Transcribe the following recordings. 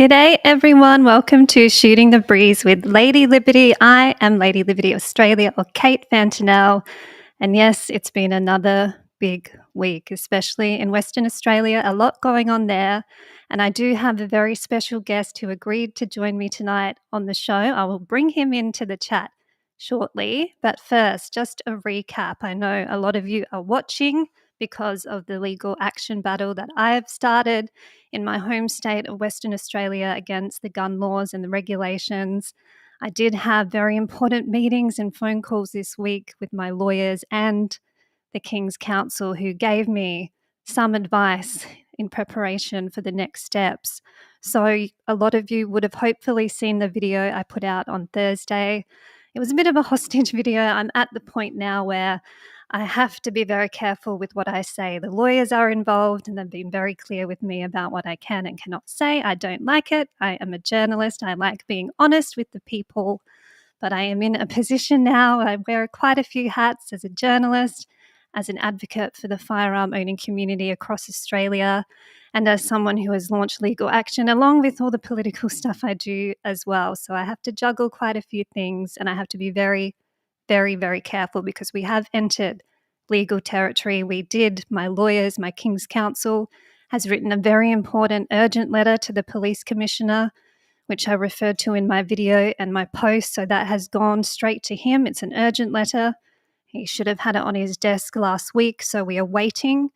G'day everyone, welcome to Shooting the Breeze with Lady Liberty. I am Lady Liberty Australia, or Kate Fantanell, and yes, it's been another big week, especially in Western Australia, a lot going on there, and I do have a very special guest who agreed to join me tonight on the show. I will bring him into the chat shortly, but first, just a recap. I know a lot of you are watching because of the legal action battle that I have started in my home state of Western Australia against the gun laws and the regulations. I did have very important meetings and phone calls this week with my lawyers and the King's Counsel, who gave me some advice in preparation for the next steps. So a lot of you would have hopefully seen the video I put out on Thursday. It was a bit of a hostage video. I'm at the point now where I have to be very careful with what I say. The lawyers are involved and they've been very clear with me about what I can and cannot say. I don't like it. I am a journalist. I like being honest with the people, but I am in a position now. I wear quite a few hats as a journalist, as an advocate for the firearm owning community across Australia, and as someone who has launched legal action, along with all the political stuff I do as well. So I have to juggle quite a few things, and I have to be very, very, very careful because we have entered legal territory. My lawyers, my King's Counsel has written a very important urgent letter to the police commissioner, which I referred to in my video and my post. So that has gone straight to him. It's an urgent letter. He should have had it on his desk last week. So we are waiting.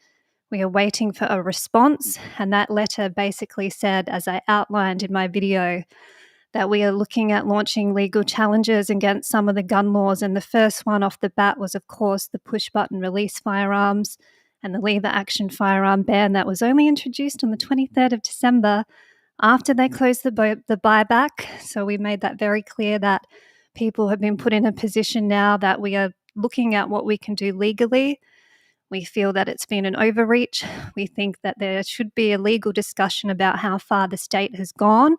We are waiting for a response. And that letter basically said, as I outlined in my video, that we are looking at launching legal challenges against some of the gun laws. And the first one off the bat was, of course, the push-button release firearms and the lever-action firearm ban that was only introduced on the 23rd of December after they closed the buyback. So we made that very clear that people have been put in a position now that we are looking at what we can do legally. We feel that it's been an overreach. We think that there should be a legal discussion about how far the state has gone.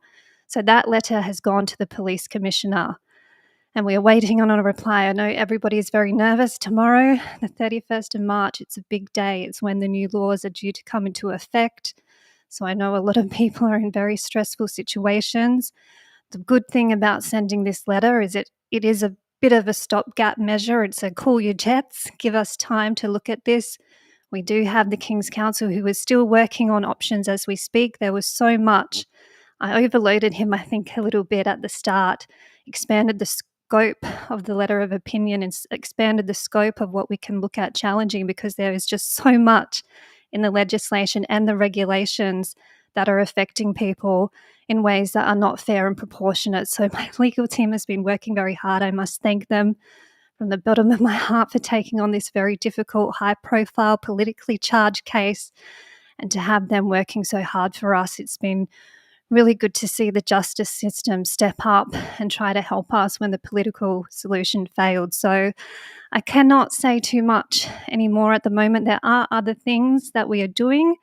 So that letter has gone to the police commissioner, and we are waiting on a reply. I know everybody is very nervous. Tomorrow, the 31st of March, it's a big day. It's when the new laws are due to come into effect. So I know a lot of people are in very stressful situations. The good thing about sending this letter is it is a bit of a stopgap measure. It's a cool your jets, give us time to look at this. We do have the King's Counsel who is still working on options as we speak. There was so much. I overloaded him, I think, a little bit at the start, expanded the scope of the letter of opinion and expanded the scope of what we can look at challenging, because there is just so much in the legislation and the regulations that are affecting people in ways that are not fair and proportionate. So my legal team has been working very hard. I must thank them from the bottom of my heart for taking on this very difficult, high-profile, politically charged case, and to have them working so hard for us. It's been really good to see the justice system step up and try to help us when the political solution failed. So I cannot say too much anymore at the moment. There are other things that we are doing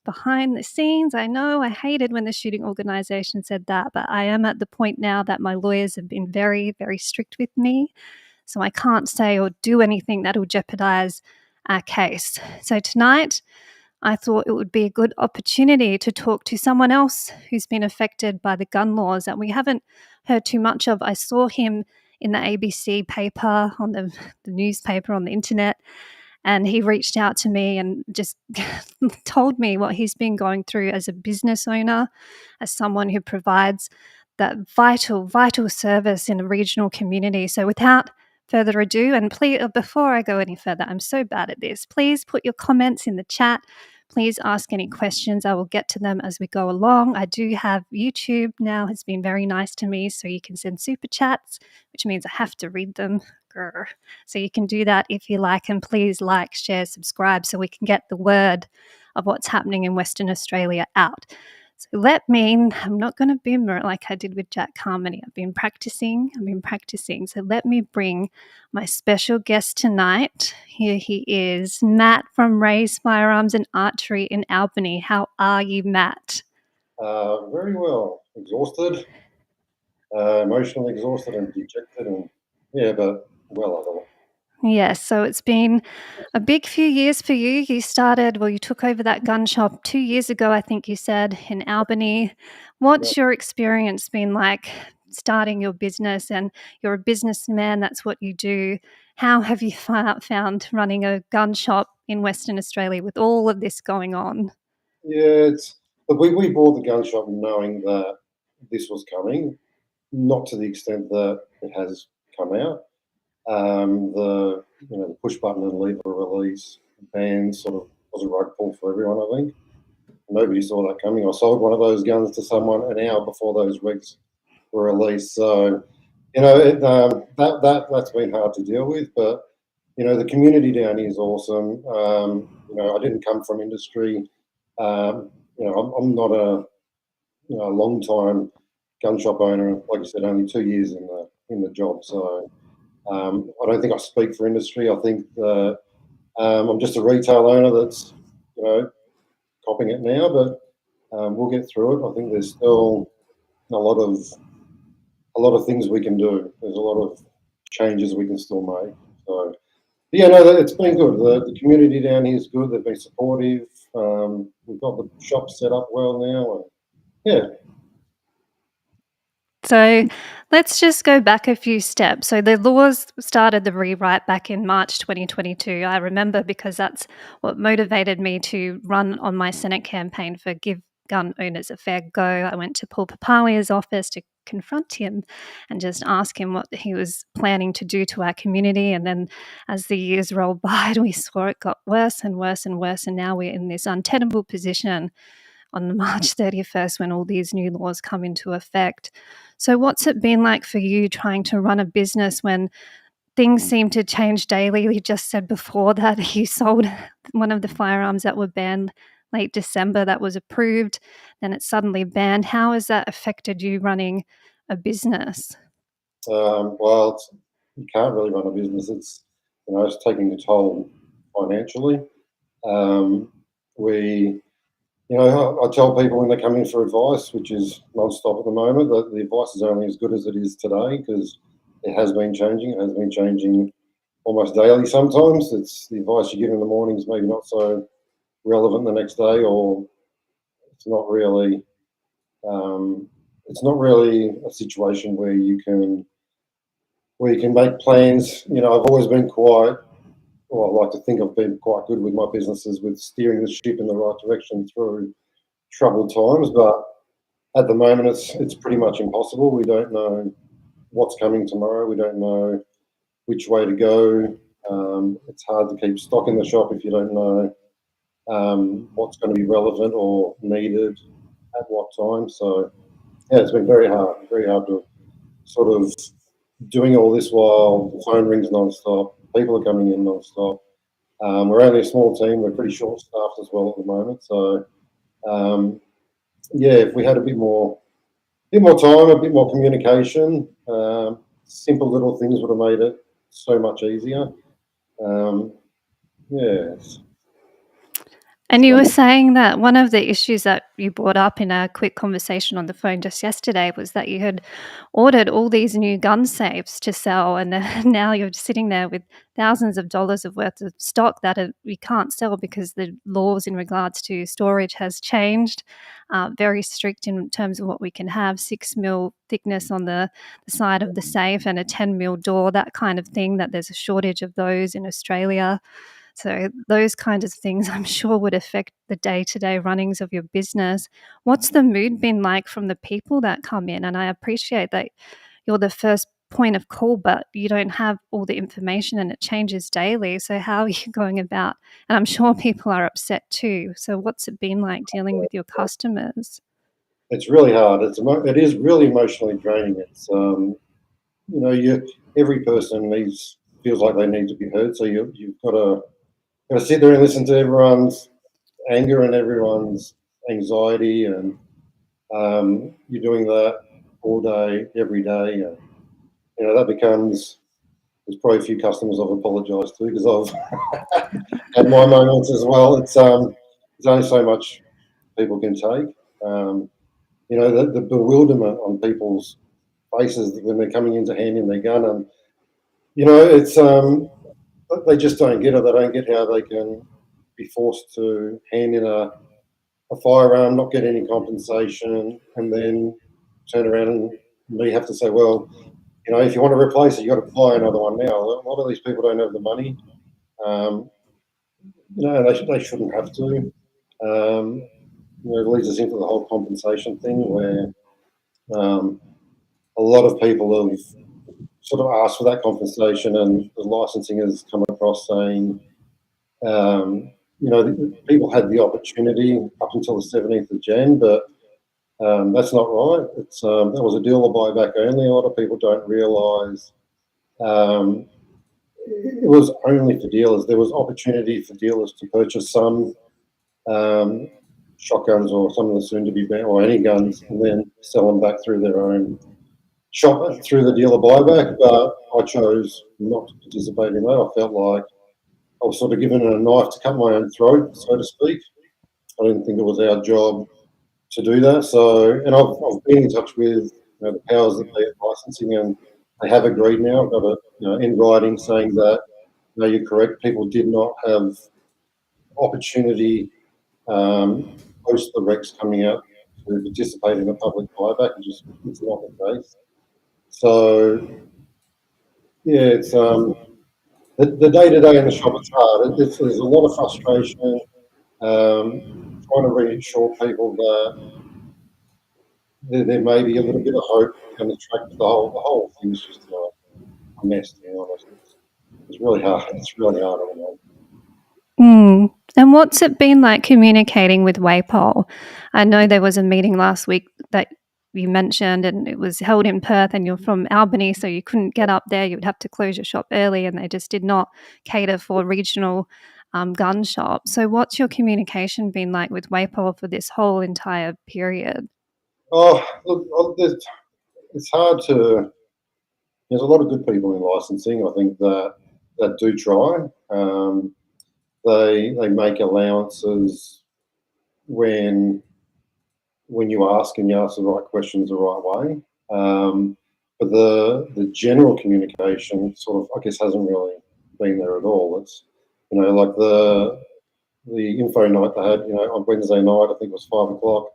behind the scenes. I know I hated when the shooting organisation said that, but I am at the point now that my lawyers have been very, very strict with me. So I can't say or do anything that will jeopardise our case. So tonight, I thought it would be a good opportunity to talk to someone else who's been affected by the gun laws that we haven't heard too much of. I saw him in the ABC paper, on the newspaper, on the internet, and he reached out to me and just told me what he's been going through as a business owner, as someone who provides that vital, vital service in a regional community. So without further ado, and please, before I go any further, I'm so bad at this, please put your comments in the chat. Please ask any questions. I will get to them as we go along. I do have YouTube now, has been very nice to me, so you can send super chats, which means I have to read them. Grr. So you can do that if you like, and please like, share, subscribe so we can get the word of what's happening in Western Australia out. So I'm not going to boomer it like I did with Jack Harmony. I've been practicing. So let me bring my special guest tonight. Here he is, Matt from Rays Firearms and Archery in Albany. How are you, Matt? Very well. Exhausted, emotionally exhausted and dejected, and but well otherwise. Yes, so it's been a big few years for you. You took over that gun shop 2 years ago, I think you said, in Albany. Yeah, What's your experience been like starting your business? And you're a businessman, that's what you do. How have you found running a gun shop in Western Australia with all of this going on? yeah. But we bought the gun shop knowing that this was coming, not to the extent that it has come out. The push button and lever release ban sort of was a rug pull for everyone. I think nobody saw that coming. I sold one of those guns to someone an hour before those regs were released. So that's been hard to deal with. But the community down here is awesome. I didn't come from industry. I'm not a long time gun shop owner. Like I said, only 2 years in the job. So I don't think I speak for industry. I think that I'm just a retail owner that's you know copping it now, but we'll get through it. I think there's still a lot of things we can do. There's a lot of changes we can still make. So yeah, no, it's been good. The community down here is good. They've been supportive. We've got the shop set up well now, and yeah. So let's just go back a few steps. So the laws started the rewrite back in March 2022. I remember because that's what motivated me to run on my Senate campaign for Give Gun Owners a Fair Go. I went to Paul Papalia's office to confront him and just ask him what he was planning to do to our community. And then as the years rolled by, we saw it got worse and worse and worse. And now we're in this untenable position on March 31st when all these new laws come into effect. So, what's it been like for you trying to run a business when things seem to change daily? You just said before that you sold one of the firearms that were banned late December that was approved, then it's suddenly banned. How has that affected you running a business? Well, you can't really run a business. It's taking a toll financially. Um, we I tell people when they come in for advice, which is non-stop at the moment, that the advice is only as good as it is today because it has been changing. It has been changing almost daily sometimes. It's the advice you give in the mornings maybe not so relevant the next day, or it's not really um, a situation where you can make plans. I've always been quite, or I like to think I've been quite good with my businesses with steering the ship in the right direction through troubled times, but at the moment, it's pretty much impossible. We don't know what's coming tomorrow. We don't know which way to go. It's hard to keep stock in the shop if you don't know what's going to be relevant or needed at what time. So yeah, it's been very hard to sort of doing all this while the phone rings non-stop. People are coming in non-stop. We're only a small team. We're pretty short-staffed as well at the moment. So um, yeah, if we had a bit more time, a bit more communication. Simple little things would have made it so much easier. Um, yeah, And you were saying that one of the issues that you brought up in a quick conversation on the phone just yesterday was that you had ordered all these new gun safes to sell, and now you're sitting there with thousands of dollars of worth of stock that you can't sell because the laws in regards to storage has changed. Very strict in terms of what we can have, 6 mil thickness on the side of the safe and a 10 mil door, that kind of thing. That there's a shortage of those in Australia. So those kinds of things I'm sure would affect the day-to-day runnings of your business. What's the mood been like from the people that come in? And I appreciate that you're the first point of call, but you don't have all the information and it changes daily. So how are you going about? And I'm sure people are upset too. So what's it been like dealing with your customers? it's really hard. It is really emotionally draining. It's you every person feels like they need to be heard. So you've got to sit there and listen to everyone's anger and everyone's anxiety, and you're doing that all day, every day, and that becomes. There's probably a few customers I've apologised to because I've had my moments as well. There's only so much people can take. Um, the bewilderment on people's faces when they're coming in to hand in their gun, and it's they just don't get it. They don't get how they can be forced to hand in a firearm, not get any compensation, and then turn around and we have to say, well, if you want to replace it, you got to buy another one now. A lot of these people don't have the money. Um, they shouldn't have to. It leads us into the whole compensation thing where a lot of people have sort of asked for that compensation, and the licensing has come across saying, people had the opportunity up until the 17th of Jan, but that's not right. That was a dealer buyback only. A lot of people don't realise it was only for dealers. There was opportunity for dealers to purchase some shotguns or some of the soon-to-be banned or any guns, and then sell them back through their own shop through the dealer buyback. But I chose not to participate in that. I felt like I was sort of given a knife to cut my own throat, so to speak. I didn't think it was our job to do that. So, and I've been in touch with the powers that be at licensing, and they have agreed now. I've got a in writing saying that no, you're correct. People did not have opportunity post the Rex coming out to participate in a public buyback. It's not the case. So yeah, it's the day-to-day in the shop. It's hard. There's a lot of frustration. Trying to reassure people that there may be a little bit of hope down the track, but the whole thing's just a mess, to be honest. It's really hard. It's really hard at the moment. And what's it been like communicating with Waypol? I know there was a meeting last week that you mentioned, and it was held in Perth, and you're from Albany, so you couldn't get up there. You would have to close your shop early, and they just did not cater for regional gun shops. So what's your communication been like with Waypol for this whole entire period? Oh, look, it's hard to. There's a lot of good people in licensing. I think that do try. They make allowances when you ask, and you ask the right questions the right way. But the general communication sort of, I guess, hasn't really been there at all. It's like the info night they had on Wednesday night. I think it was 5 o'clock.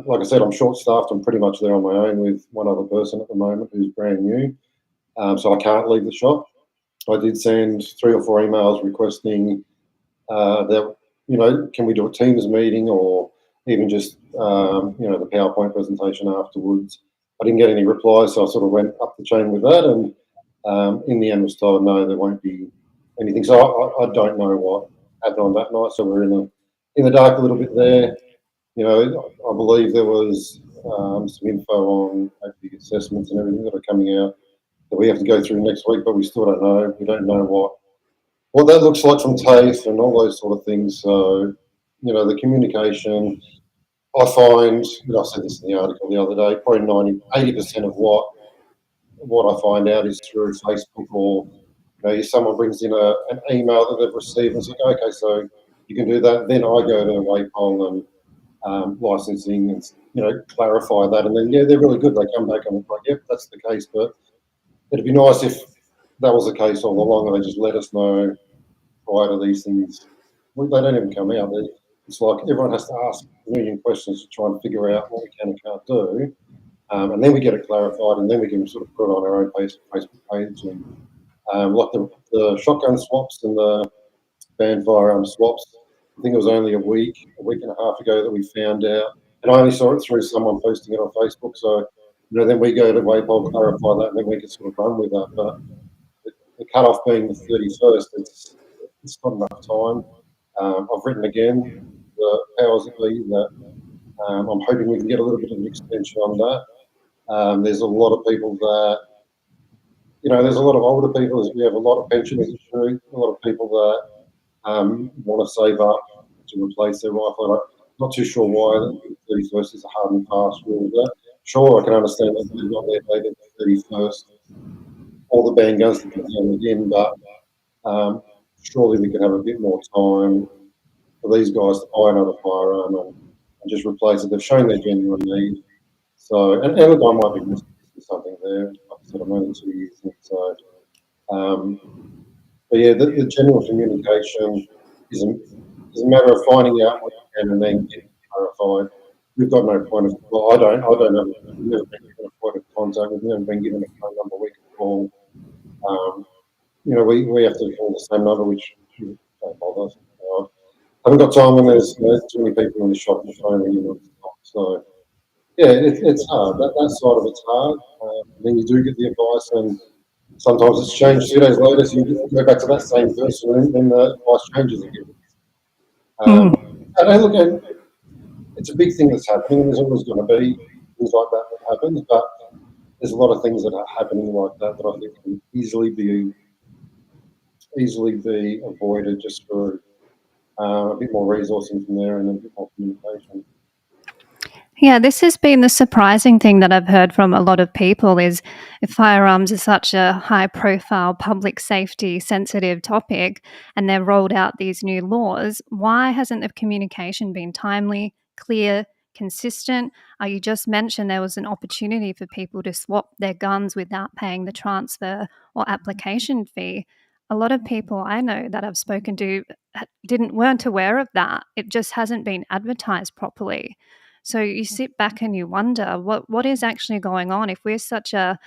Like I said, I'm short staffed. I'm pretty much there on my own with one other person at the moment who's brand new. So I can't leave the shop. I did send 3 or 4 emails requesting that, can we do a Teams meeting or even just, the PowerPoint presentation afterwards. I didn't get any replies, so I sort of went up the chain with that, and in the end was told, no, there won't be anything. So I don't know what happened on that night, so we're in the dark a little bit there. I believe there was some info on the assessments and everything that are coming out that we have to go through next week, but we still don't know. We don't know what that looks like from TAFE and all those sort of things. So, the communication, I find, I said this in the article the other day, probably 80% of what I find out is through Facebook, or, if someone brings in an email that they've received and it's like, okay, so you can do that. Then I go to Waypol and licensing and, clarify that. And then, yeah, they're really good. They come back and it's like, yep, that's the case. But it'd be nice if that was the case all along and they just let us know prior to these things. They don't even come out. It's like everyone has to ask a million questions to try and figure out what we can and can't do. And then we get it clarified, and then we can sort of put it on our own Facebook page. And like the shotgun swaps and the banned firearm swaps, I think it was only a week and a half ago that we found out. And I only saw it through someone posting it on Facebook. So, then we go to Waypol, clarify that, and then we can sort of run with that. But the cutoff being the 31st, it's not enough time. I've written again the powers that be that I'm hoping we can get a little bit of an extension on that. There's a lot of people that, there's a lot of older people. We have a lot of pensioners in Shrew, a lot of people that want to save up to replace their rifle. I'm not too sure why the 31st is a hard and fast rule. But sure, I can understand that they've got their date at the 31st, all the banned guns to be handed in, but surely we could have a bit more time for these guys to buy another firearm and just replace it. They've shown their genuine need. So, and look, I might be missing something there. Like I said, I'm only 2 years in, so. But yeah, the general communication is a matter of finding out what you can and then getting clarified. We've got no point of, well, I don't have, we've never been given a point of contact. We've never been given a phone number we can call. We have to call the same number, which don't bother. I haven't got time when there's too many people in the shop on the phone when you're not stopped. So yeah, it's hard. That side of it's hard. Then you do get the advice, and sometimes it's changed 2 days later, so you go back to that same person, and then the advice changes again. Mm. And look, and it's a big thing that's happening, and there's always going to be things like that happens. But there's a lot of things that are happening like that I think can easily be avoided just through a bit more resourcing from there and a bit more communication. Yeah, this has been the surprising thing that I've heard from a lot of people is if firearms is such a high profile public safety sensitive topic and they've rolled out these new laws, why hasn't the communication been timely, clear, consistent? You just mentioned there was an opportunity for people to swap their guns without paying the transfer or application fee. A lot of people I know that I've spoken to weren't aware of that. It just hasn't been advertised properly. So you sit back and you wonder what is actually going on if we're such a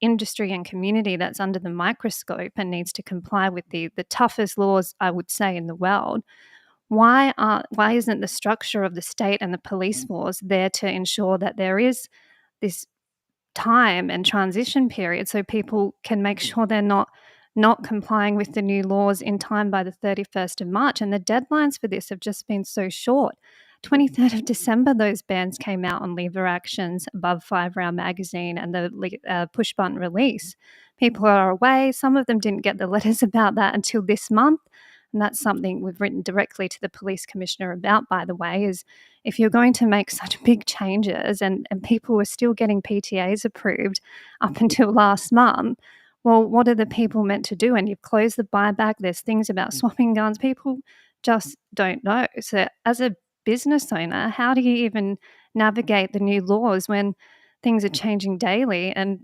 industry and community that's under the microscope and needs to comply with the toughest laws I would say in the world. Why isn't the structure of the state and the police force there to ensure that there is this time and transition period so people can make sure they're not complying with the new laws in time by the 31st of March. And the deadlines for this have just been so short. 23rd of December, those bans came out on lever actions above 5-round magazine and the push button release. People are away. Some of them didn't get the letters about that until this month. And that's something we've written directly to the police commissioner about, by the way, is if you're going to make such big changes and people were still getting PTAs approved up until last month, well, what are the people meant to do? And you've closed the buyback. There's things about swapping guns. People just don't know. So as a business owner, how do you even navigate the new laws when things are changing daily and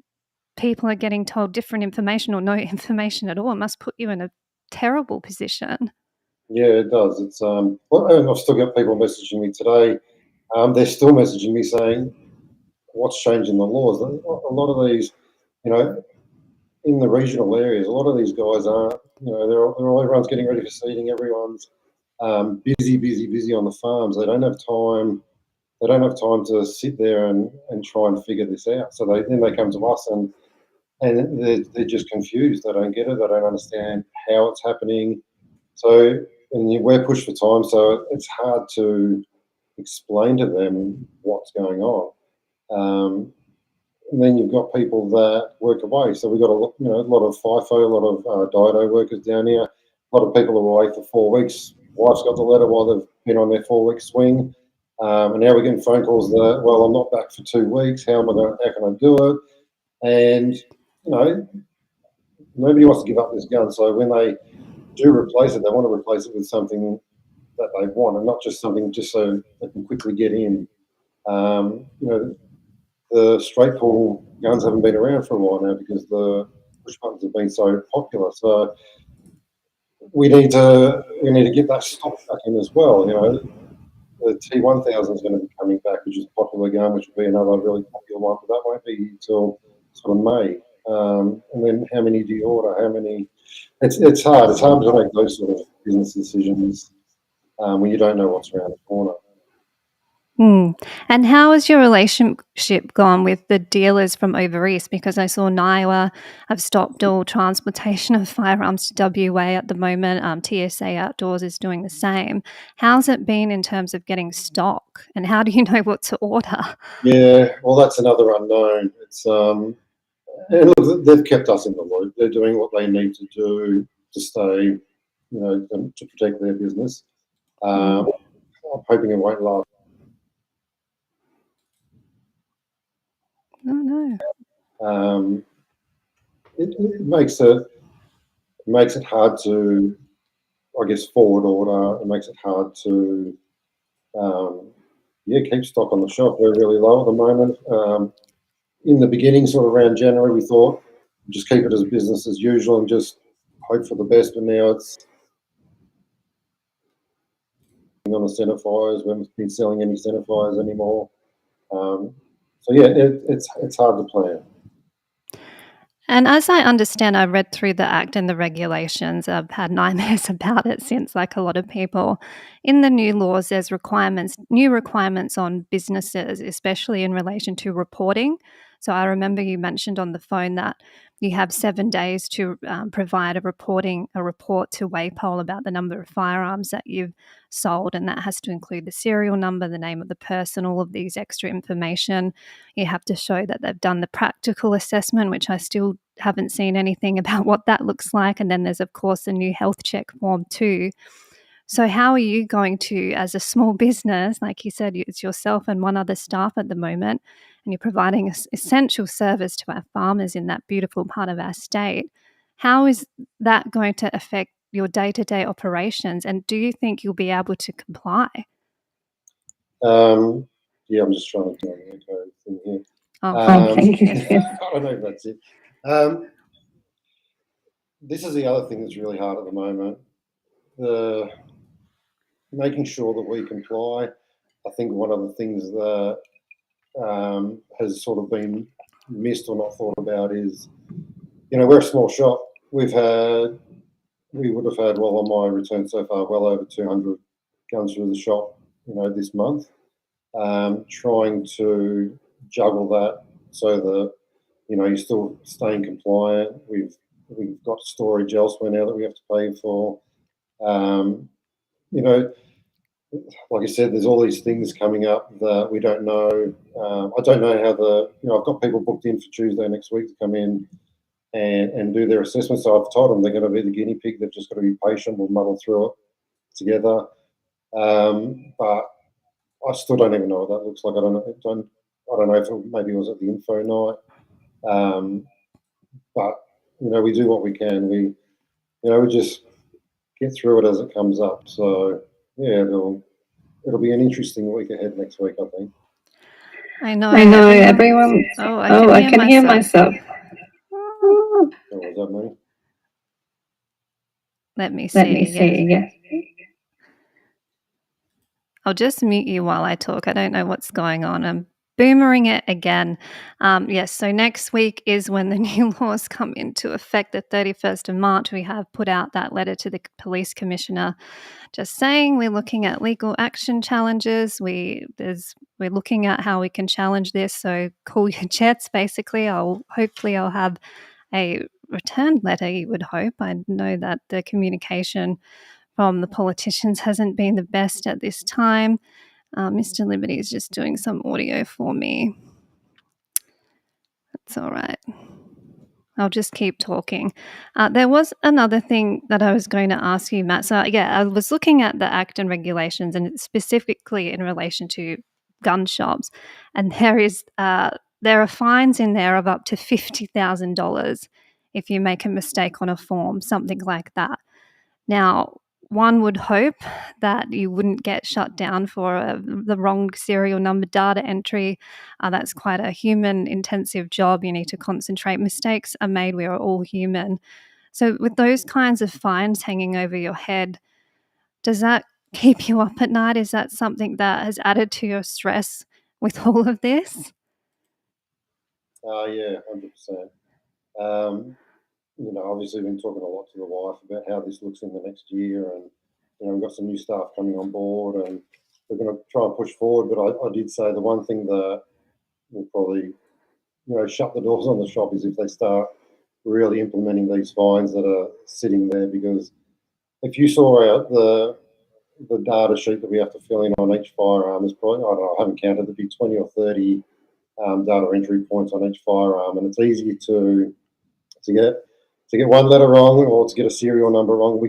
people are getting told different information or no information at all? It must put you in a terrible position. Yeah, it does. It's and I've still got people messaging me today. They're still messaging me saying, "What's changing the laws?" A lot of these, you know, in the regional areas, a lot of these guys aren't. Everyone's getting ready for seeding. Everyone's busy on the farms. They don't have time. They don't have time to sit there and try and figure this out. So they come to us and they're just confused. They don't get it. They don't understand how it's happening. So we're pushed for time. So it's hard to explain to them what's going on. And then you've got people that work away. So we've got a lot of FIFO, a lot of Dido workers down here. A lot of people are away for 4 weeks. Wife's got the letter while they've been on their 4-week swing. And now we're getting phone calls that, well, I'm not back for 2 weeks. How can I do it? And, nobody wants to give up this gun. So when they do replace it, they want to replace it with something that they want and not just something just so they can quickly get in. The straight pull guns haven't been around for a while now because the push buttons have been so popular. So we need to get that stock back in as well. The T1000 is going to be coming back, which is a popular gun, which will be another really popular one, but that won't be until sort of May. And then how many do you order? How many? It's hard. It's hard to make those sort of business decisions when you don't know what's around the corner. And how has your relationship gone with the dealers from over east? Because I saw Niwa have stopped all transportation of firearms to WA at the moment. TSA Outdoors is doing the same. How's it been in terms of getting stock? And how do you know what to order? Yeah, well, that's another unknown. It's and look, they've kept us in the loop. They're doing what they need to do to stay, to protect their business. I'm hoping it won't last. Oh, no. It makes it hard to, I guess, forward order. It makes it hard to, keep stock on the shelf. We're really low at the moment. In the beginning, sort of around January, we thought just keep it as business as usual and just hope for the best, but now it's on the centre fires. We haven't been selling any centre fires anymore. So yeah, it's hard to plan. And as I understand, I read through the Act and the regulations. I've had nightmares about it since, like a lot of people. In the new laws, there's new requirements on businesses, especially in relation to reporting. So I remember you mentioned on the phone that you have 7 days to provide a report to WAPOL about the number of firearms that you've sold, and that has to include the serial number, the name of the person, all of these extra information. You have to show that they've done the practical assessment, which I still haven't seen anything about what that looks like. And then there's, of course, a new health check form too. So how are you going to, as a small business, like you said, it's yourself and one other staff at the moment, and you're providing essential service to our farmers in that beautiful part of our state. How is that going to affect your day-to-day operations? And do you think you'll be able to comply? Yeah, I'm just trying to do an echo thing here. Thank you. I don't know if that's it. This is the other thing that's really hard at the moment. Making sure that we comply. I think one of the things that has sort of been missed or not thought about is, we're a small shop. We would have had, well, on my return so far, well over 200 guns through the shop, this month. Trying to juggle that so that, you're still staying compliant. We've got storage elsewhere now that we have to pay for. Like I said, there's all these things coming up that we don't know. I don't know how I've got people booked in for Tuesday next week to come in and do their assessment. So I've told them they're going to be the guinea pig. They've just got to be patient. We'll muddle through it together. But I still don't even know what that looks like. I don't know if maybe it was at the info night. But we do what we can. We just get through it as it comes up. So yeah, it'll be an interesting week ahead next week, I think. I know everyone. Oh, I can hear myself. Oh, was that me? Let me see. Yes. I'll just mute you while I talk. I don't know what's going on. I'm boomering it again. Yes, so next week is when the new laws come into effect, the 31st of March. We have put out that letter to the police commissioner just saying we're looking at legal action challenges. We're looking at how we can challenge this. So cool your jets, basically. Hopefully I'll have a returned letter, you would hope. I know that the communication from the politicians hasn't been the best at this time. Mr. Liberty is just doing some audio for me. That's all right. I'll just keep talking. There was another thing that I was going to ask you, Matt. So yeah, I was looking at the Act and regulations, and specifically in relation to gun shops, and there are fines in there of up to $50,000 if you make a mistake on a form, something like that. Now, one would hope that you wouldn't get shut down for the wrong serial number data entry. That's quite a human-intensive job. You need to concentrate. Mistakes are made. We are all human. So with those kinds of fines hanging over your head, does that keep you up at night? Is that something that has added to your stress with all of this? Yeah, 100%. Obviously been talking a lot to the wife about how this looks in the next year, and we've got some new staff coming on board, and we're going to try and push forward. But I did say the one thing that will probably shut the doors on the shop is if they start really implementing these fines that are sitting there, because if you saw out the data sheet that we have to fill in on each firearm, is probably, I don't know, I haven't counted, it'd be 20 or 30 data entry points on each firearm, and it's easy to get one letter wrong or to get a serial number wrong.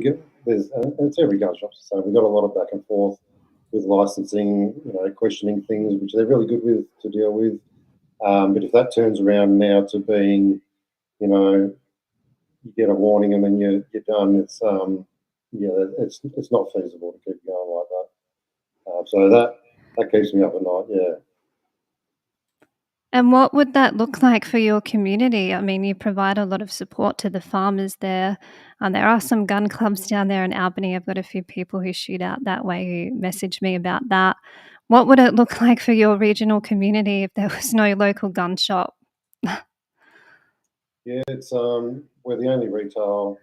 It's every gun shop. So we've got a lot of back and forth with licensing, questioning things, which they're really good with to deal with. But if that turns around now to being, you get a warning and then you're done, it's not feasible to keep going like that. So that keeps me up at night. Yeah. And what would that look like for your community? I mean, you provide a lot of support to the farmers there. There are some gun clubs down there in Albany. I've got a few people who shoot out that way who message me about that. What would it look like for your regional community if there was no local gun shop? Yeah, it's we're the only retail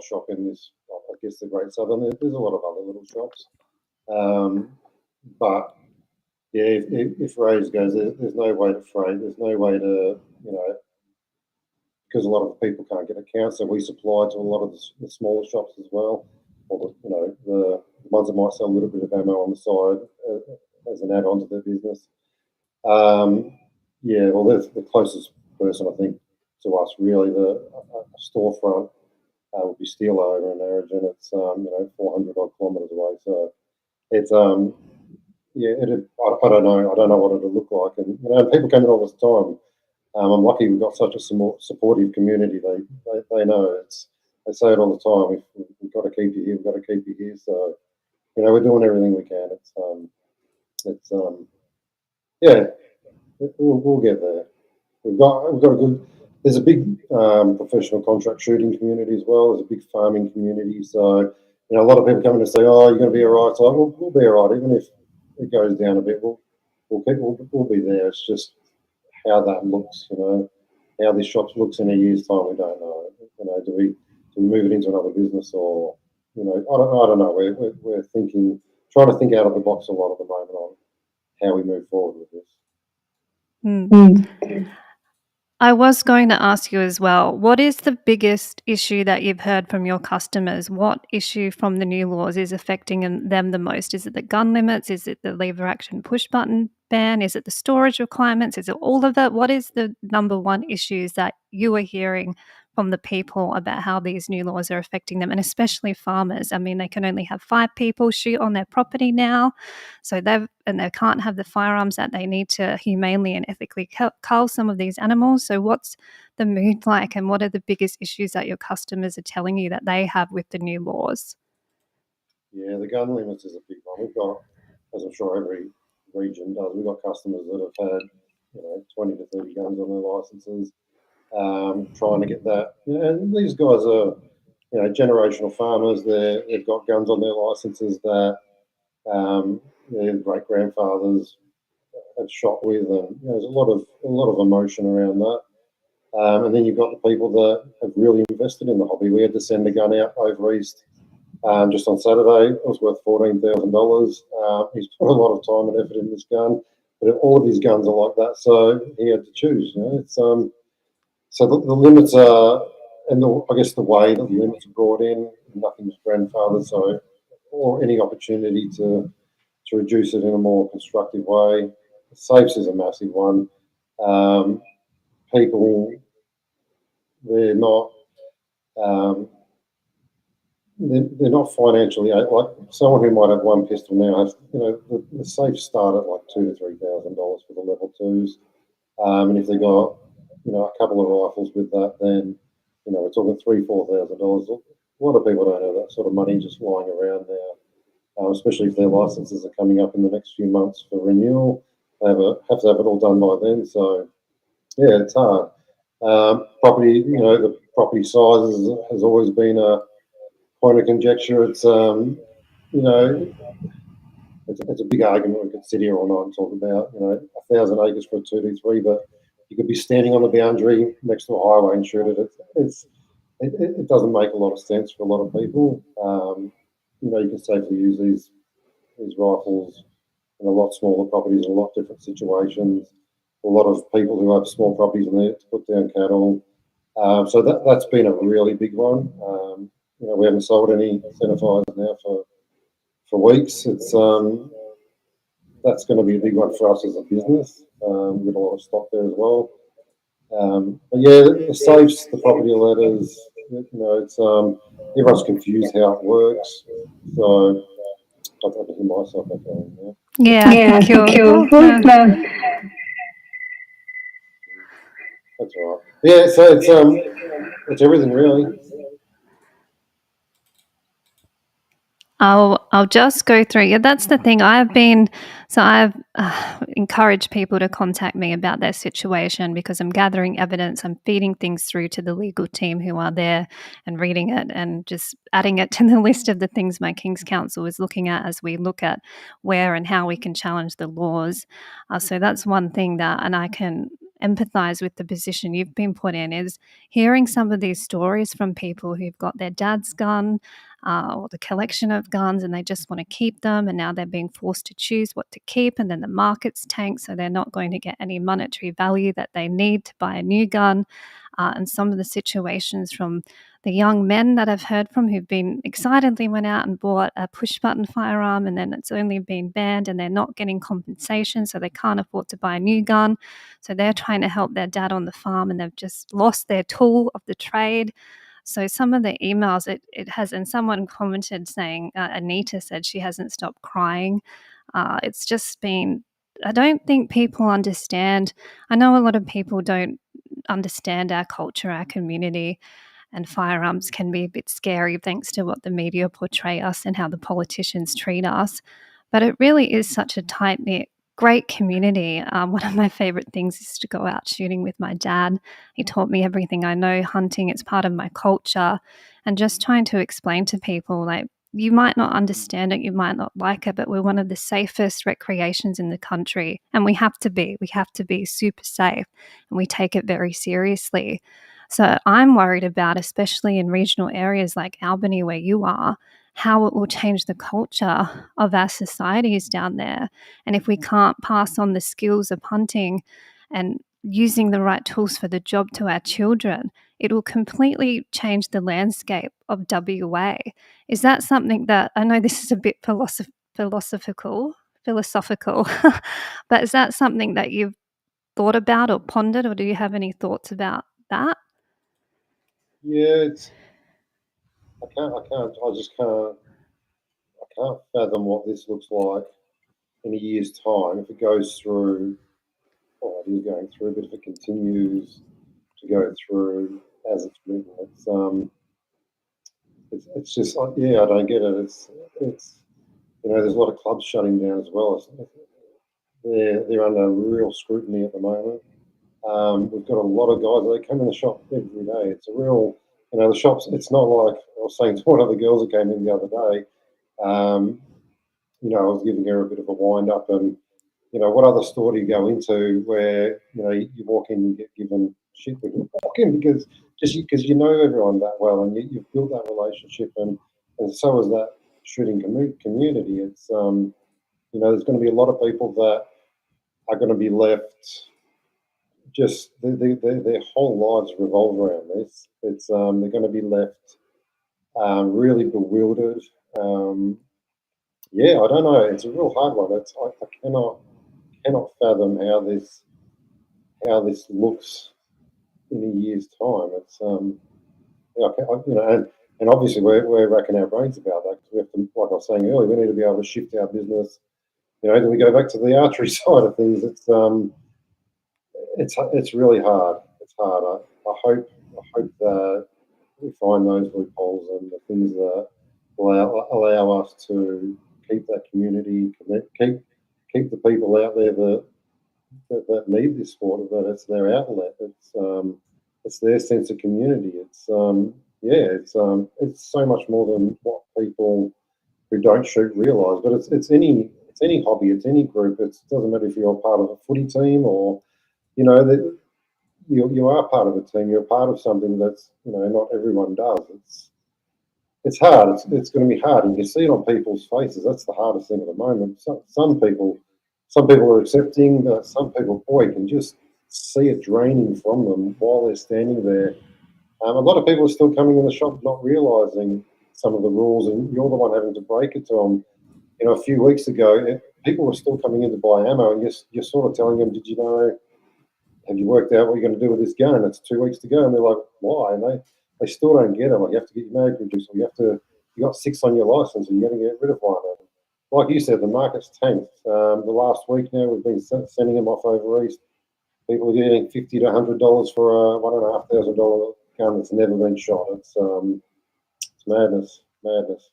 shop in this. I guess the Great Southern. There's a lot of other little shops, but yeah, if Rays goes, there's no way to freight. There's no way to because a lot of people can't get accounts, so we supply to a lot of the smaller shops as well, or the ones that might sell a little bit of ammo on the side as an add-on to their business. Yeah, well, that's the closest person I think to us really. A storefront would be Steel over in Origin. It's 400 odd kilometres away, so it's yeah, I don't know. I don't know what it'll look like, and people come in all this time. I'm lucky we've got such a supportive community. They know they say it all the time. We've got to keep you here. We've got to keep you here. So we're doing everything we can. It's yeah, we'll get there. We've got a good. There's a big professional contract shooting community as well. There's a big farming community. So a lot of people come in and say, "Oh, you're going to be all right." So we'll be all right, even if it goes down a bit. We'll be there. It's just how that looks. How this shop looks in a year's time. We don't know. Do we move it into another business or I don't know. We're trying to think out of the box a lot at the moment on how we move forward with this. I was going to ask you as well, what is the biggest issue that you've heard from your customers? What issue from the new laws is affecting them the most? Is it the gun limits? Is it the lever action push button ban? Is it the storage requirements? Is it all of it? What is the number one issues that you are hearing from the people about how these new laws are affecting them, and especially farmers? I mean, they can only have 5 people shoot on their property now, so they can't have the firearms that they need to humanely and ethically cull some of these animals. So what's the mood like, and what are the biggest issues that your customers are telling you that they have with the new laws? Yeah, the gun limits is a big one. We've got, as I'm sure every region does, we've got customers that have had 20 to 30 guns on their licenses, trying to get that. And these guys are generational farmers. They've got guns on their licenses that their great grandfathers have shot with, and there's a lot of emotion around that. And then you've got the people that have really invested in the hobby. We had to send a gun out over east just on Saturday. It was worth $14,000. He's put a lot of time and effort in this gun, but all of his guns are like that, so he had to choose. It's so the limits are, and I guess the way that the limits are brought in, nothing's grandfathered, so or any opportunity to reduce it in a more constructive way. Safes is a massive one. People, they're not. They're not financially like someone who might have one pistol now has the safes start at like $2,000 to $3,000 for the level 2s, and if they got a couple of rifles with that, then we're talking $3,000 to $4,000. A lot of people don't have that sort of money just lying around now, especially if their licenses are coming up in the next few months for renewal. They have to have it all done by then. So yeah, it's hard. Property, the property size has always been a point of conjecture. It's it's a big argument we could sit here all night and talk about. 1,000 acres for a 2D3, but you could be standing on the boundary next to a highway and shoot it. It doesn't make a lot of sense for a lot of people. You can safely use these rifles in a lot smaller properties, in a lot different situations. A lot of people who have small properties in there to put down cattle. So that's been a really big one. We haven't sold any centerfires now for weeks. It's that's going to be a big one for us as a business. We've got a lot of stock there as well. But yeah, the safes, the property letters, it's everyone's confused how it works. So I don't hear myself echoing now. Yeah, I think you're good. That's all right. Yeah, so it's everything really. I'll just go through. Yeah, that's the thing. I've encouraged people to contact me about their situation because I'm gathering evidence. I'm feeding things through to the legal team who are there and reading it and just adding it to the list of the things my King's Counsel is looking at as we look at where and how we can challenge the laws. So that's one thing that, and I can empathize with the position you've been put in, is hearing some of these stories from people who've got their dad's gun or the collection of guns and they just want to keep them, and now they're being forced to choose what to keep, and then the market's tanked, so they're not going to get any monetary value that they need to buy a new gun. And some of the situations from the young men that I've heard from who've been excitedly went out and bought a push button firearm and then it's only been banned and they're not getting compensation, so they can't afford to buy a new gun, so they're trying to help their dad on the farm and they've just lost their tool of the trade. So some of the emails it has, and someone commented saying, Anita said she hasn't stopped crying. It's just been, I don't think people understand. I know a lot of people don't understand our culture, our community, and firearms can be a bit scary thanks to what the media portray us and how the politicians treat us. But it really is such a tight knit, great community. One of my favorite things is to go out shooting with my dad. He taught me everything I know. Hunting, it's part of my culture. And just trying to explain to people, like, you might not understand it, you might not like it, but we're one of the safest recreations in the country. And we have to be. We have to be super safe. And we take it very seriously. So I'm worried about, especially in regional areas like Albany, where you are, how it will change the culture of our societies down there. And if we can't pass on the skills of hunting and using the right tools for the job to our children, it will completely change the landscape of WA. Is that something that, I know this is a bit philosophical, but is that something that you've thought about or pondered, or do you have any thoughts about that? Yeah, I just can't fathom what this looks like in a year's time if it goes through, or it is going through, but if it continues to go through as it's written, it's just like, yeah, I don't get it. It's there's a lot of clubs shutting down as well. They're under real scrutiny at the moment. We've got a lot of guys. They come in the shop every day. It's a real, the shops. It's not like I was saying to one of the girls that came in the other day. Um, I was giving her a bit of a wind up, and what other store do you go into where you walk in, you get given shit when you walk in because you know everyone that well, and you've built that relationship, and so is that shooting community. It's there's going to be a lot of people that are going to be left just their whole lives revolve around this. It's they're going to be left really bewildered. Um, yeah, I don't know. It's a real hard one. I cannot fathom how this looks in a year's time. It's yeah, and obviously we're racking our brains about that because we have to, like I was saying earlier, we need to be able to shift our business. Do we go back to the archery side of things? It's really hard. It's hard. I hope that we find those loopholes and the things that allow us to keep that community, keep the people out there that need this sport, that it's their outlet. It's their sense of community. It's so much more than what people who don't shoot realise. But it's any hobby, it's any group. It doesn't matter if you're part of a footy team or that you are part of a team. You're part of something that's not everyone does. It's hard. It's going to be hard, and you see it on people's faces. That's the hardest thing at the moment. Some people are accepting. Some people, boy, you can just see it draining from them while they're standing there. A lot of people are still coming in the shop not realising some of the rules, and you're the one having to break it to them. A few weeks ago, people were still coming in to buy ammo, and you're sort of telling them, "Did you know? Have you worked out what you're going to do with this gun? It's 2 weeks to go." And they're like, "Why?" And they still don't get it. Like, you have to get your mag reduced, or you got 6 on your license, and you got to get rid of one. And like you said, the market's tanked. The last week now, we've been sending them off over east. People are getting $50 to $100 for a $1,500 gun that's never been shot. It's madness, madness.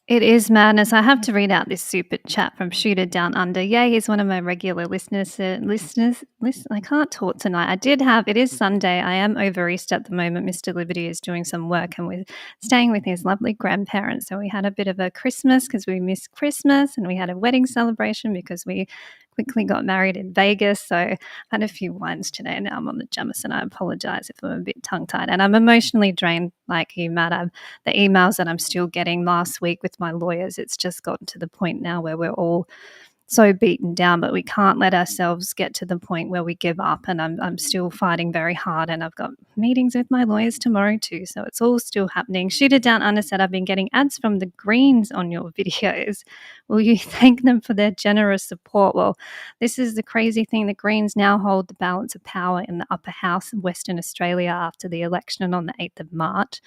It is madness. I have to read out this super chat from Shooter Down Under. Yeah, he's one of my regular listeners. I can't talk tonight. It is Sunday. I am over East at the moment. Mr. Liberty is doing some work and we're staying with his lovely grandparents. So we had a bit of a Christmas because we missed Christmas, and we had a wedding celebration because we quickly got married in Vegas. So I had a few wines today, and now I'm on the Jamison. I apologize if I'm a bit tongue tied. And I'm emotionally drained like you, Matt. The emails that I'm still getting last week with my lawyers, it's just gotten to the point now where we're all so beaten down, but we can't let ourselves get to the point where we give up. And I'm still fighting very hard, and I've got meetings with my lawyers tomorrow too. So it's all still happening. Shooter Down Under said, I've been getting ads from the Greens on your videos. Will you thank them for their generous support? Well, this is the crazy thing. The Greens now hold the balance of power in the upper house in Western Australia after the election on the 8th of March.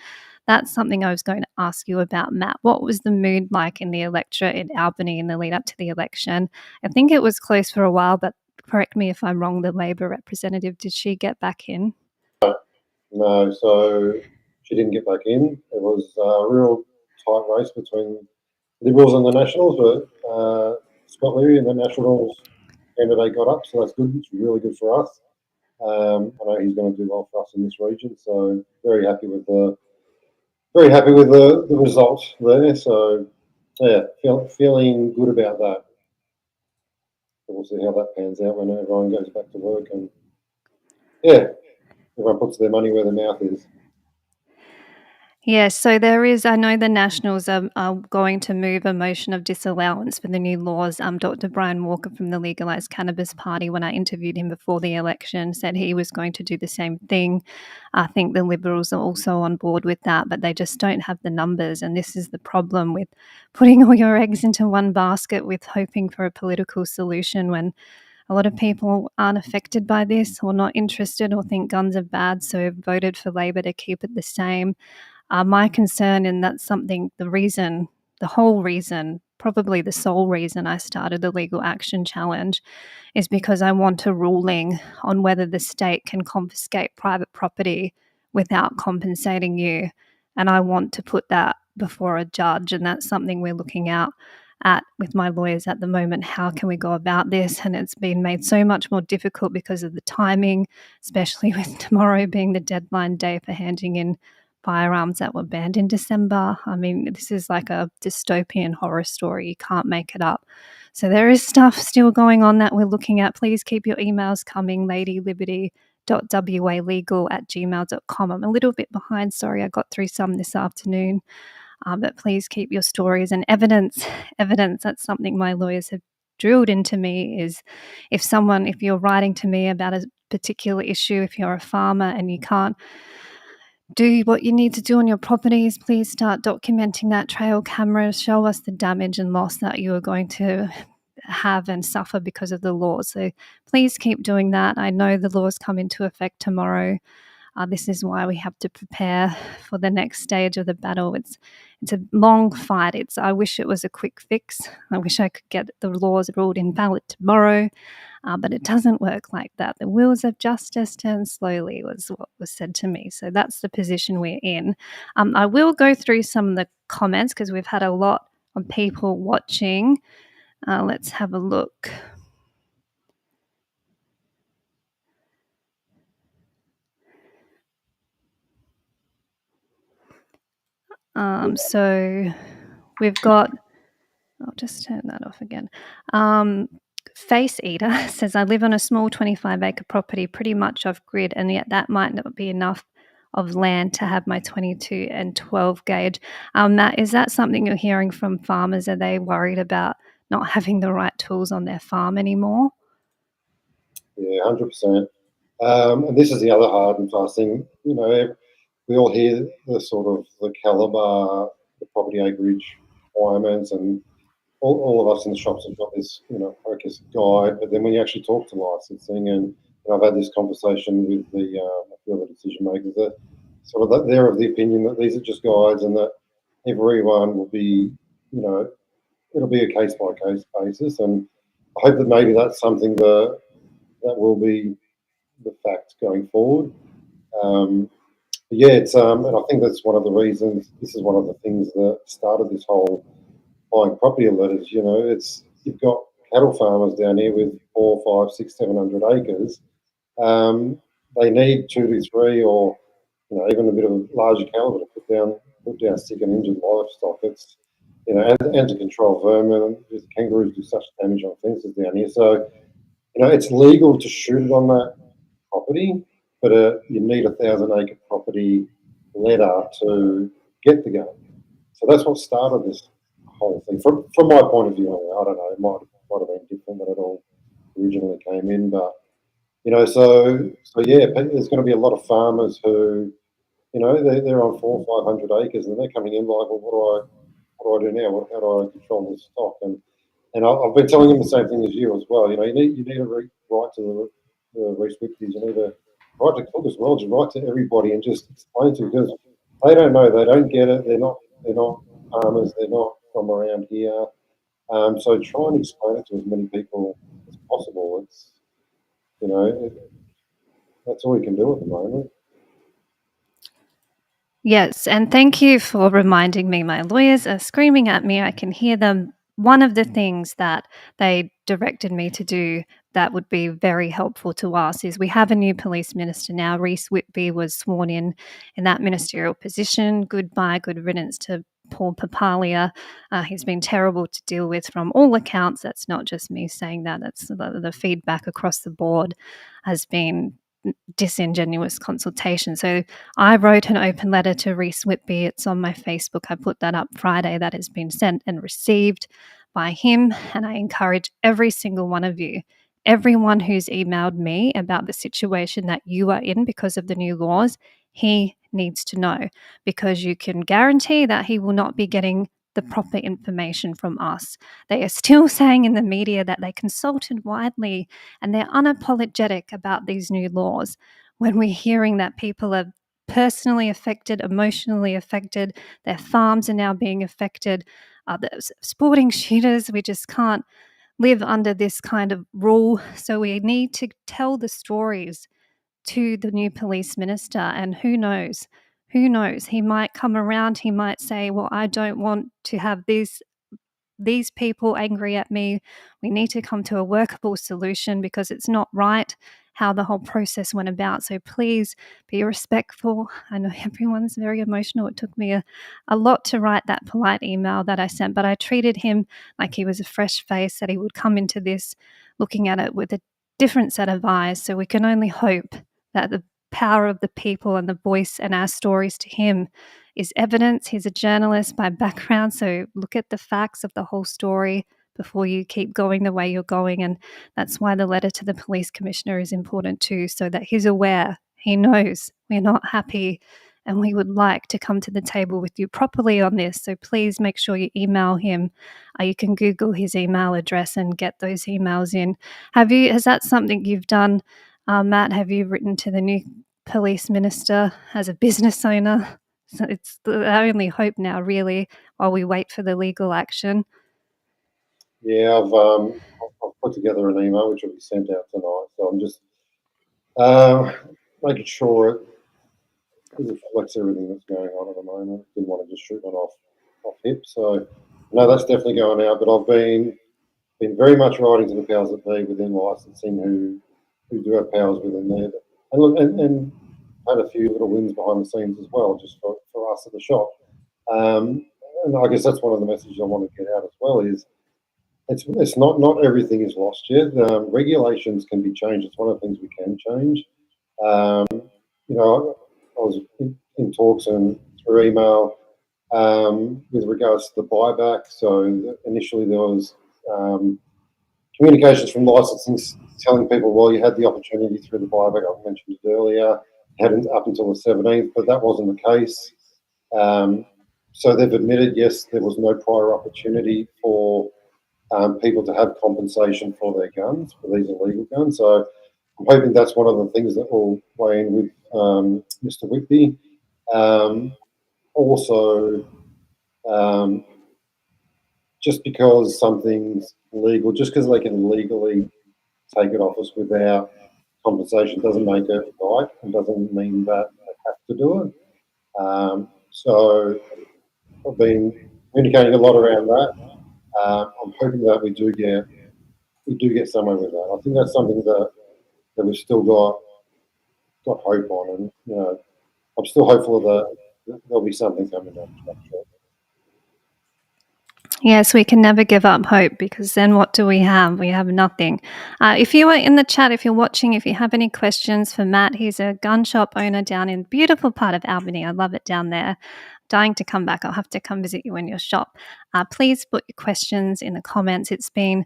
That's something I was going to ask you about, Matt. What was the mood like in the electorate in Albany in the lead up to the election? I think it was close for a while, but correct me if I'm wrong, the Labor representative, did she get back in? No, so she didn't get back in. It was a real tight race between Liberals and the Nationals, but Scott Leary and the Nationals candidate got up, so that's good. It's really good for us. I know he's going to do well for us in this region, so very happy with the result there. So yeah, feeling good about that. We'll see how that pans out when everyone goes back to work, and yeah, everyone puts their money where their mouth is. Yes, so there is. I know the Nationals are going to move a motion of disallowance for the new laws. Dr. Brian Walker from the Legalised Cannabis Party, when I interviewed him before the election, said he was going to do the same thing. I think the Liberals are also on board with that, but they just don't have the numbers. And this is the problem with putting all your eggs into one basket with hoping for a political solution when a lot of people aren't affected by this or not interested or think guns are bad, so voted for Labor to keep it the same. My concern, and that's something, the whole reason, probably the sole reason I started the legal action challenge is because I want a ruling on whether the state can confiscate private property without compensating you. And I want to put that before a judge. And that's something we're looking out at with my lawyers at the moment. How can we go about this? And it's been made so much more difficult because of the timing, especially with tomorrow being the deadline day for handing in firearms that were banned in December. I mean, this is like a dystopian horror story. You can't make it up. So there is stuff still going on that we're looking at. Please keep your emails coming, ladyliberty.walegal@gmail.com. I'm a little bit behind. Sorry, I got through some this afternoon. But please keep your stories and evidence. Evidence, that's something my lawyers have drilled into me, is if you're writing to me about a particular issue, if you're a farmer and you can't do what you need to do on your properties, please start documenting that. Trail cameras, show us the damage and loss that you are going to have and suffer because of the law. So please keep doing that. I know the laws come into effect tomorrow. This is why we have to prepare for the next stage of the battle. It's a long fight. I wish it was a quick fix. I wish I could get the laws ruled invalid tomorrow, but it doesn't work like that. The wheels of justice turn slowly, was what was said to me. So that's the position we're in. I will go through some of the comments because we've had a lot of people watching. Let's have a look. So we've got, I'll just turn that off again. Face Eater says, I live on a small 25-acre property pretty much off grid, and yet that might not be enough of land to have my 22 and 12 gauge. Matt, is that something you're hearing from farmers? Are they worried about not having the right tools on their farm anymore? Yeah, 100%. And this is the other hard and fast thing. We all hear the sort of the caliber, the property acreage requirements, and all of us in the shops have got this, focused guide. But then when you actually talk to licensing, and I've had this conversation with a few other decision makers, that sort of that they're of the opinion that these are just guides, and that everyone will be, it'll be a case by case basis. And I hope that maybe that's something that will be the fact going forward. Yeah, it's and I think that's one of the reasons. This is one of the things that started this whole applying property letters. You've got cattle farmers down here with 4, 5, 6, 700 acres. They need 2 to 3, or even a bit of a larger caliber to put down sick and injured livestock. It's and to control vermin. The kangaroos do such damage on fences down here. So it's legal to shoot it on that property, but you need a 1,000-acre property letter to get the gun. So that's what started this whole thing. From my point of view, I don't know. It might have been different when it all originally came in, but so yeah, there's going to be a lot of farmers who, they're on 400, 500 acres, and they're coming in like, well, what do I do now? How do I control this stock? And I've been telling them the same thing as you as well. You need to write to the Race Whitbies. You need to write to Cook as well. Just write to everybody and just explain to them, because they don't know, they don't get it. They're not farmers. They're not from around here. So try and explain it to as many people as possible. It's that's all you can do at the moment. Yes, and thank you for reminding me. My lawyers are screaming at me. I can hear them. One of the things that they directed me to do that would be very helpful to us is we have a new police minister now. Reece Whitby was sworn in that ministerial position. Goodbye, good riddance to Paul Papalia. He's been terrible to deal with from all accounts. That's not just me saying that. That's the feedback across the board has been disingenuous consultation. So I wrote an open letter to Reece Whitby. It's on my Facebook. I put that up Friday. That has been sent and received by him. And I encourage every single one of you, everyone who's emailed me about the situation that you are in because of the new laws, he needs to know, because you can guarantee that he will not be getting the proper information from us. They are still saying in the media that they consulted widely and they're unapologetic about these new laws, when we're hearing that people are personally affected, emotionally affected, their farms are now being affected. The sporting shooters, we just can't live under this kind of rule. So we need to tell the stories to the new police minister, and who knows? Who knows? He might come around, he might say, well, I don't want to have these people angry at me. We need to come to a workable solution, because it's not right how the whole process went about. So please be respectful. I know everyone's very emotional. It took me a lot to write that polite email that I sent, but I treated him like he was a fresh face, that he would come into this looking at it with a different set of eyes. So we can only hope that the power of the people and the voice and our stories to him is evidence. He's a journalist by background, so look at the facts of the whole story before you keep going the way you're going. And that's why the letter to the police commissioner is important too, so that he's aware, he knows we're not happy, and we would like to come to the table with you properly on this. So please make sure you email him. You can Google his email address and get those emails in. Has that something you've done, Matt? Have you written to the new police minister as a business owner? So it's our only hope now, really, while we wait for the legal action. Yeah, I've put together an email which will be sent out tonight. So I'm just making sure it reflects everything that's going on at the moment. Didn't want to just shoot one off hip. So no, that's definitely going out. But I've been very much writing to the powers that be within licensing, who do have powers within there, and look, and had a few little wins behind the scenes as well, just for us at the shop. And I guess that's one of the messages I want to get out as well, is it's not everything is lost yet. Regulations can be changed. It's one of the things we can change. I was in talks and through email with regards to the buyback. So initially there was communications from licensing telling people, well, you had the opportunity through the buyback. I mentioned it earlier, had it up until the 17th, but that wasn't the case. So they've admitted, yes, there was no prior opportunity for people to have compensation for their guns, for these illegal guns. So I'm hoping that's one of the things that will weigh in with Mr. Whitby. Also, just because something's legal, just because they can legally take it off us without compensation doesn't make it right, and doesn't mean that they have to do it. So I've been communicating a lot around that. I'm hoping that we do get somewhere with that. I think that's something that we've still got hope on, and I'm still hopeful that there'll be something coming down the track shortly. Yes, we can never give up hope, because then what do we have? We have nothing. If you are in the chat, if you're watching, if you have any questions for Matt, he's a gun shop owner down in beautiful part of Albany. I love it down there. Dying to come back. I'll have to come visit you in your shop. Please put your questions in the comments. It's been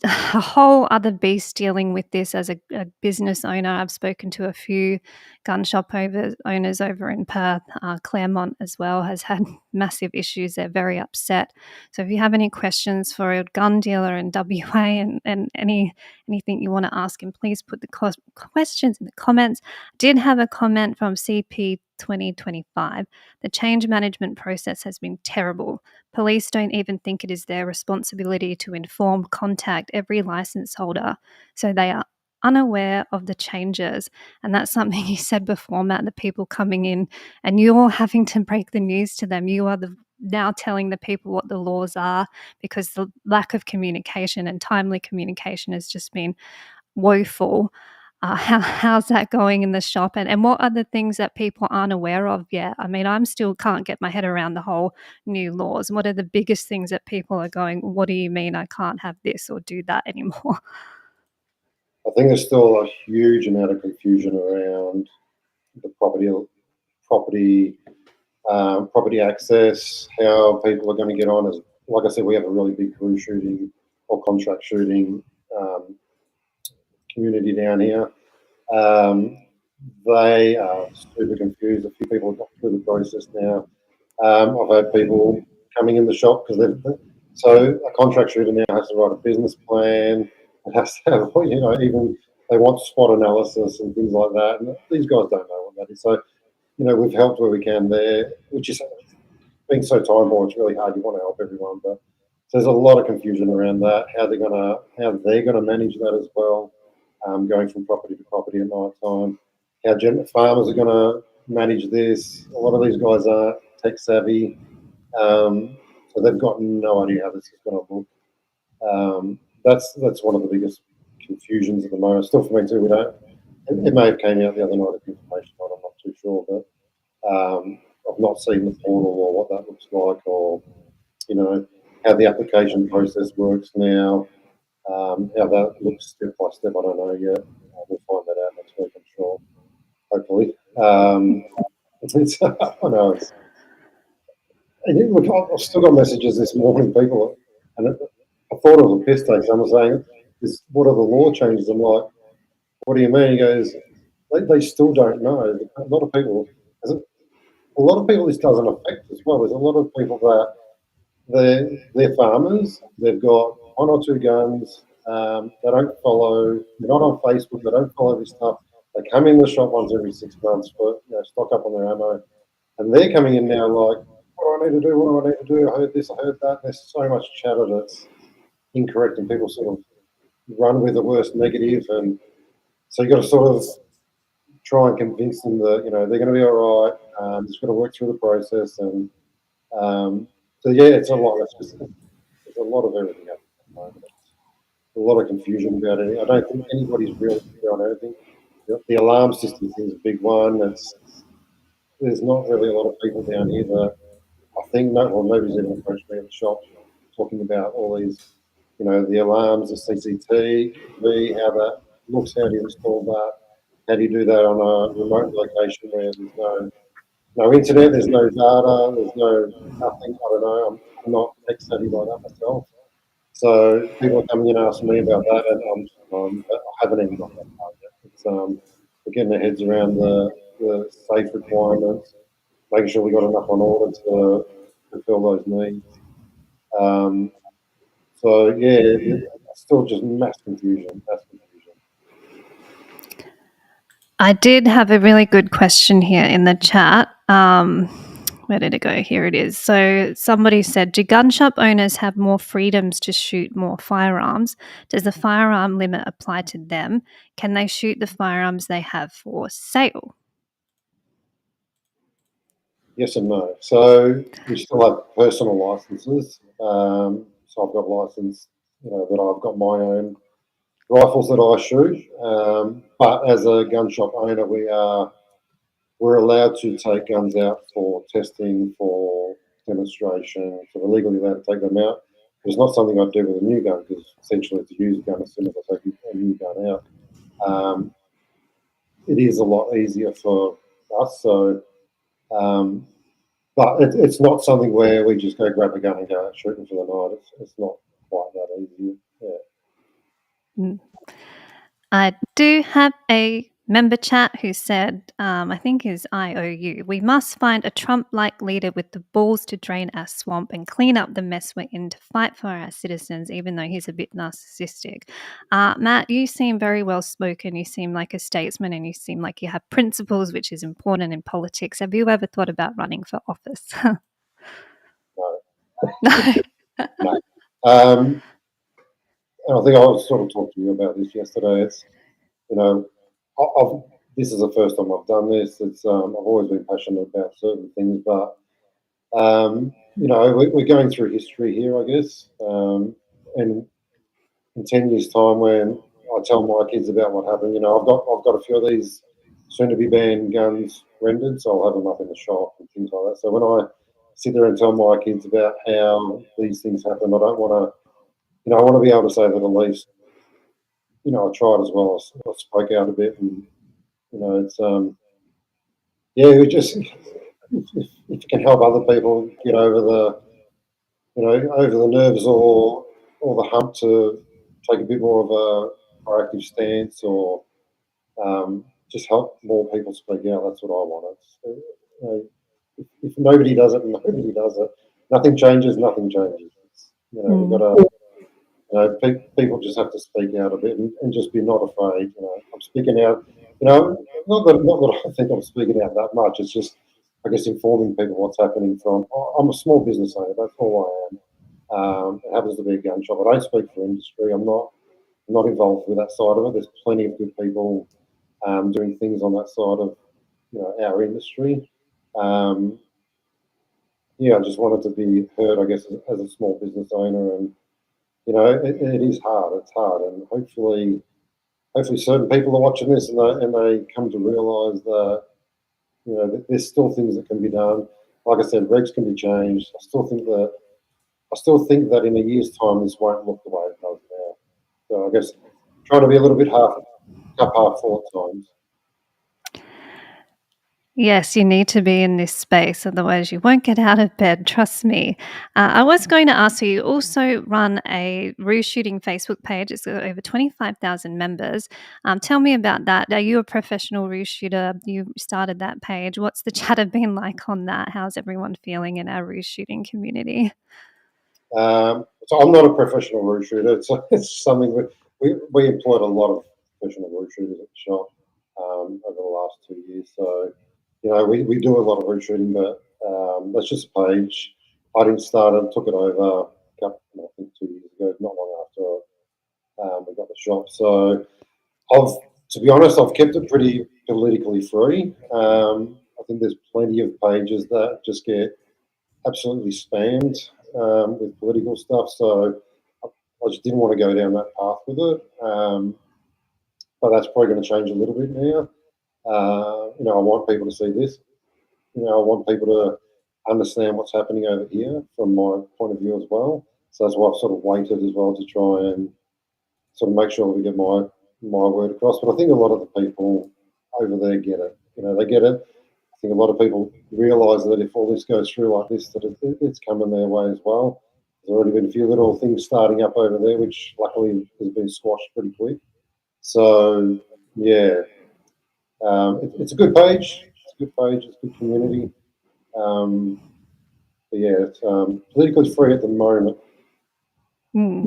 a whole other beast dealing with this as a business owner. I've spoken to a few gun shop owners over in Perth. Claremont as well has had massive issues. They're very upset. So if you have any questions for a gun dealer in WA and anything you want to ask him, please put the questions in the comments. I did have a comment from CP 2025. The change management process has been terrible. Police don't even think it is their responsibility to inform, contact every license holder, so they are unaware of the changes. And that's something you said before, Matt, the people coming in and you're having to break the news to them. You are now telling the people what the laws are, because the lack of communication and timely communication has just been woeful. How's that going in the shop? And what are the things that people aren't aware of yet? I mean, I'm still can't get my head around the whole new laws. What are the biggest things that people are going, what do you mean I can't have this or do that anymore? I think there's still a huge amount of confusion around the property access, how people are going to get on. As like I said, we have a really big crew shooting or contract shooting community down here. They are super confused. A few people have got through the process now. I've had people coming in the shop because so a contract shooter now has to write a business plan. It has to have, even they want spot analysis and things like that. And these guys don't know what that is. So, we've helped where we can there, which is being so time poor. It's really hard. You want to help everyone, but so there's a lot of confusion around that. How they're gonna manage that as well, going from property to property at night time. How farmers are going to manage this. A lot of these guys aren't tech savvy, so they've got no idea how this is going to look. That's one of the biggest confusions at the moment. Still for me too. We don't. It may have came out the other night of information on. I'm not too sure, but I've not seen the portal or what that looks like, or how the application process works now. How that looks step by step, I don't know yet. We'll find that out next week, I'm sure. Hopefully. I know. Look, I've still got messages this morning, people, and I thought it was a piss take. Someone saying, what are the law changes? I'm like, what do you mean? He goes, they still don't know. A lot of people this doesn't affect as well. There's a lot of people that they're farmers. They've got one or two guns. They don't follow. They're not on Facebook. They don't follow this stuff. They come in the shop once every 6 months for stock up on their ammo, and they're coming in now like, what do I need to do? What do I need to do? I heard this. I heard that. There's so much chatter that's incorrect, and people sort of run with the worst negative, and so you got to sort of try and convince them that they're going to be all right. Just got to work through the process, and so yeah, it's a lot. There's a lot of everything happening at the moment. A lot of confusion about it. I don't think anybody's really clear on anything. The alarm system thing is a big one. There's not really a lot of people down here that I think nobody's even approached me at the shop talking about all these, the alarms, the CCTV, how that looks, how do you install that, how do you do that on a remote location where there's no internet, there's no data, there's nothing. I don't know. I'm not tech savvy like that myself. So people are coming in and asking me about that, and I haven't even got that far yet. It's we're getting our heads around the safe requirements, making sure we got enough on order to fulfil those needs. So yeah, still just mass confusion. I did have a really good question here in the chat. Where did it go? Here it is. So somebody said, do gun shop owners have more freedoms to shoot more firearms? Does the firearm limit apply to them? Can they shoot the firearms they have for sale? Yes and no. So we still have personal licenses. so I've got a license, that I've got my own rifles that I shoot. But as a gun shop owner, we're allowed to take guns out for testing, for demonstration. So we're legally allowed to take them out. But it's not something I do with a new gun because essentially it's a used gun as soon as I take a new gun out. It is a lot easier for us. So, but it's not something where we just go grab a gun and go out shooting for the night. It's not quite that easy. Yeah. Mm. I do have a member chat who said, I think is IOU, we must find a Trump-like leader with the balls to drain our swamp and clean up the mess we're in to fight for our citizens, even though he's a bit narcissistic. Matt, you seem very well spoken. You seem like a statesman and you seem like you have principles, which is important in politics. Have you ever thought about running for office? No. No. No. And I think I was sort of talking to you about this yesterday. It's, this is the first time I've done this. It's I've always been passionate about certain things, but we're going through history here, I guess. And in 10 years' time, when I tell my kids about what happened, I've got a few of these soon-to-be banned guns rendered, so I'll have them up in the shop and things like that. So when I sit there and tell my kids about how these things happen, I don't want to. I want to be able to say that at least, I tried as well. I spoke out a bit, and it's we just if you can help other people get over the nerves or the hump to take a bit more of a proactive stance, or just help more people speak out. That's what I want. If nobody does it, nobody does it. Nothing changes. Nothing changes. We've got to. People just have to speak out a bit and just be not afraid. I'm speaking out. Not that I think I'm speaking out that much. It's just, I guess, informing people what's happening. I'm a small business owner. That's all I am. It happens to be a gun shop. I don't speak for industry. I'm not involved with that side of it. There's plenty of good people doing things on that side of our industry. I just wanted to be heard, I guess, as a small business owner, and it is hard. It's hard, and hopefully certain people are watching this and they come to realise that that there's still things that can be done. Like I said, regs can be changed. I still think that in a year's time this won't look the way it does now. So I guess trying to be a little bit half full at times. Yes, you need to be in this space, otherwise you won't get out of bed, trust me. I was going to ask you also run a ruse shooting Facebook page. It's got over 25,000 members. Tell me about that. Are you a professional ruse shooter? You started that page. What's the chatter been like on that? How's everyone feeling in our ruse shooting community? So I'm not a professional ruse shooter. It's something we employed a lot of professional ruse shooters at the shop over the last 2 years. So we do a lot of ruse shooting, but that's just a page. I didn't start it, took it over, I think 2 years ago, not long after we got the shop. So to be honest, I've kept it pretty politically free. I think there's plenty of pages that just get absolutely spammed with political stuff. So I just didn't want to go down that path with it. But that's probably going to change a little bit now. I want people to see this. I want people to understand what's happening over here from my point of view as well. So that's why I've sort of waited as well to try and sort of make sure that we get my word across. But I think a lot of the people over there get it. They get it. I think a lot of people realise that if all this goes through like this, that it's coming their way as well. There's already been a few little things starting up over there, which luckily has been squashed pretty quick. So yeah, it's a good page. It's a good page. It's a good community. But yeah, it's politically free at the moment. Mm.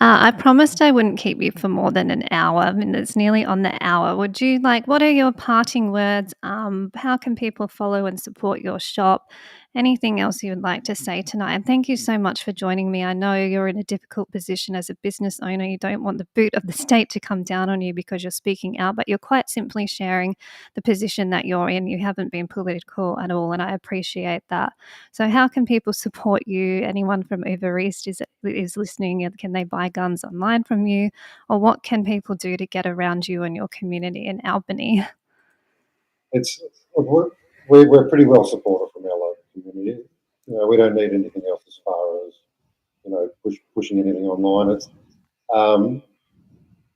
I promised I wouldn't keep you for more than an hour. I mean, it's nearly on the hour. What are your parting words? How can people follow and support your shop? anything else you would like to say tonight? And thank you so much for joining me. I know you're in a difficult position as a business owner. You don't want the boot of the state to come down on you because you're speaking out, but you're quite simply sharing the position that you're in. You haven't been political at all, and I appreciate that. So how can people support you? Anyone from over East is listening. Can they buy guns online from you? Or what can people do to get around you and your community in Albany? It's we're pretty well supported from our local community. We don't need anything else as far as pushing anything online. Um,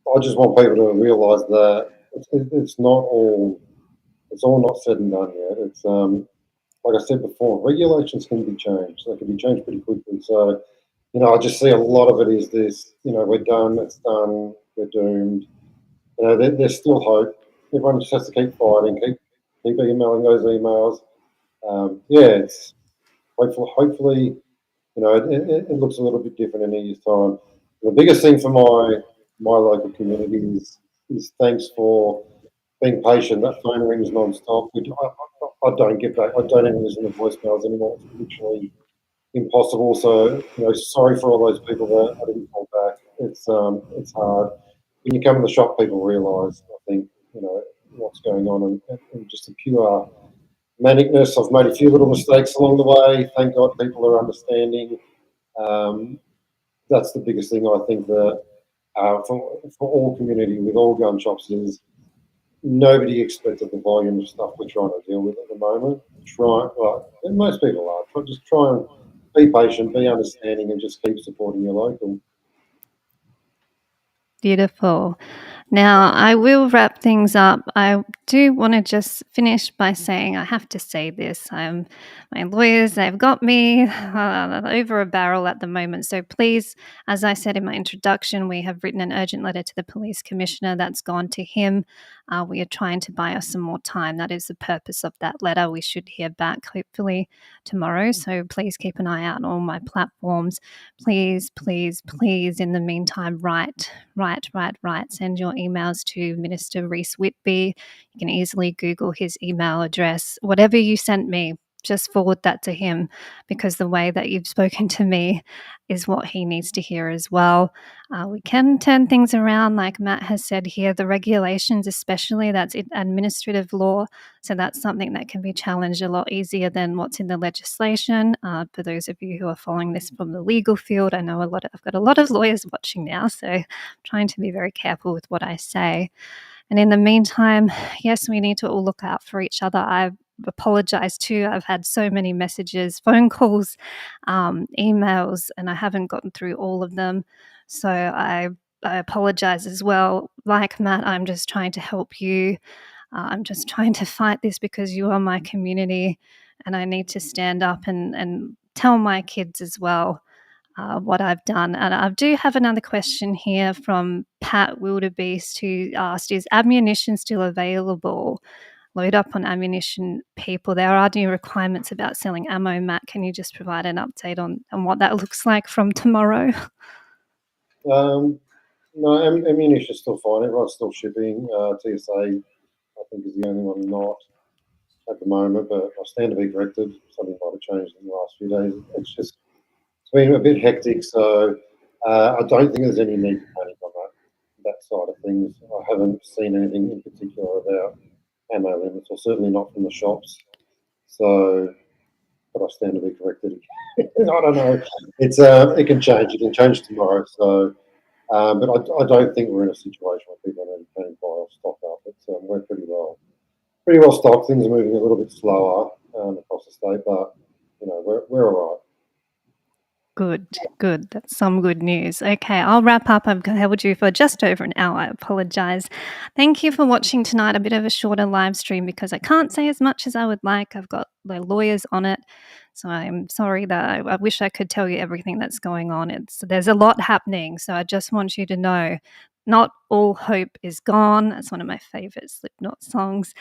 I just want people to realise that it's all not said and done yet. It's like I said before, regulations can be changed. They can be changed pretty quickly. So I just see a lot of it is this. We're done. It's done. We're doomed. There's still hope. Everyone just has to keep fighting, keep emailing those emails. It's hopefully, it looks a little bit different in a year's time. The biggest thing for my local community is thanks for being patient. That phone rings non-stop. I don't get back. I don't even listen to voicemails anymore. It's literally impossible. So sorry for all those people that I didn't call back. It's hard. When you come in the shop, people realise, I think, what's going on, and just the pure manicness. I've made a few little mistakes along the way. Thank God people are understanding. Um, that's the biggest thing I think that for all community with all gun shops is nobody expected the volume of stuff we're trying to deal with at the moment. And most people are. Just try and be patient, be understanding, and just keep supporting your local. Beautiful. Now, I will wrap things up. I do want to just finish by saying I have to say this. My lawyers, they've got me over a barrel at the moment. So please, as I said in my introduction, we have written an urgent letter to the police commissioner that's gone to him. We are trying to buy us some more time. That is the purpose of that letter. We should hear back hopefully tomorrow. So please keep an eye out on all my platforms. Please, please, please, in the meantime, write. Send your emails to Minister Reece Whitby. You can easily Google his email address. Whatever you sent me, just forward that to him, because the way that you've spoken to me is what he needs to hear as well. We can turn things around, like Matt has said here. The regulations, especially, that's administrative law. So that's something that can be challenged a lot easier than what's in the legislation. For those of you who are following this from the legal field, I know I've got a lot of lawyers watching now, so I'm trying to be very careful with what I say. And in the meantime, yes, we need to all look out for each other. I apologize too. I've had so many messages, phone calls, emails, and I haven't gotten through all of them. So I apologize as well. Like Matt, I'm just trying to help you. I'm just trying to fight this because you are my community, and I need to stand up and tell my kids as well what I've done. And I do have another question here from Pat Wildebeest, who asked, is ammunition still available? Load up on ammunition, people. There are new requirements about selling ammo. Matt, can you just provide an update on what that looks like from tomorrow? No, ammunition is still fine. Everyone's still shipping. TSA, I think, is the only one not at the moment, but I stand to be corrected. Something might have changed in the last few days. It's been a bit hectic, so I don't think there's any need to panic on that side of things. I haven't seen anything in particular about ammo limits, or certainly not from the shops. So, but I stand to be corrected. I don't know. It can change. It can change tomorrow. So, but I don't think we're in a situation where people are going to buy or stock up. We're pretty well stocked. Things are moving a little bit slower across the state, but we're all right. Good. That's some good news. Okay, I'll wrap up. I've held you for just over an hour. I apologize. Thank you for watching tonight. A bit of a shorter live stream because I can't say as much as I would like. I've got the lawyers on it. So I'm sorry that I wish I could tell you everything that's going on. There's a lot happening. So I just want you to know, not All hope is gone. That's one of my favorite Slipknot songs.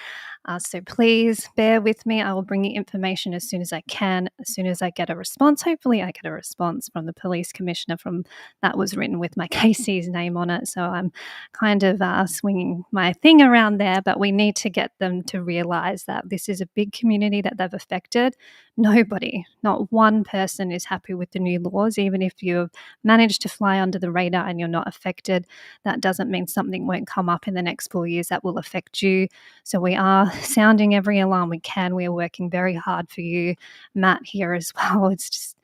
So please bear with me. I will bring you information as soon as I can, as soon as I get a response. Hopefully, I get a response from the police commissioner from that was written with my KC's name on it. So I'm kind of swinging my thing around there, but we need to get them to realize that this is a big community that they've affected. Nobody, not one person is happy with the new laws. Even if you've managed to fly under the radar and you're not affected, that doesn't mean something won't come up in the next 4 years that will affect you. So we are sounding every alarm we can. We are working very hard for you. Matt here as well. It's just